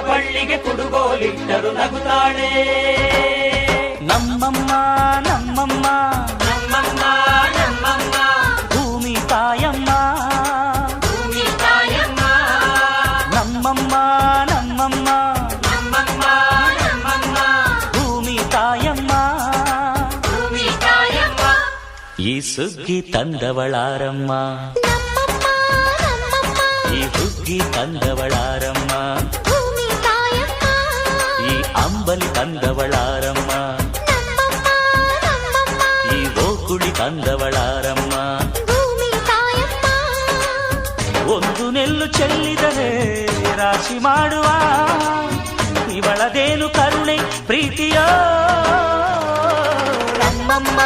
ಕಳ್ಳಿಗೆ ಕುಡುಗೋಲಿಟ್ಟರು ನಗುತ್ತಾಳೆ. ನಮ್ಮಮ್ಮ ನಮ್ಮಮ್ಮ ನಮ್ಮಮ್ಮ ನಮ್ಮಮ್ಮ ಭೂಮಿ ತಾಯಮ್ಮ, ಭೂಮಿ ತಾಯಮ್ಮ. ನಮ್ಮಮ್ಮ ನಮ್ಮಮ್ಮ ನಮ್ಮಮ್ಮ ನಮ್ಮಮ್ಮ ಭೂಮಿ ತಾಯಮ್ಮ. ಭೂಮಿ ತಾಯಮ್ಮ. ಈ ಸುಗ್ಗಿ ತಂದವಳಾರಮ್ಮ, ಈ ಹುಗ್ಗಿ ತಂದವಳಾರಮ್ಮ, ಈ ಅಂಬಲಿ ತಂದವಳಾರಮ್ಮ, ಈ ಗೋಕುಳಿ ತಂದವಳಾರಮ್ಮ. ಒಂದು ನೆಲ್ಲು ಚೆಲ್ಲಿದರೆ ರಾಶಿ ಮಾಡುವ ಇವಳದೇನು ಕರುಣೆ ಪ್ರೀತಿಯೋ. ನಮ್ಮಮ್ಮ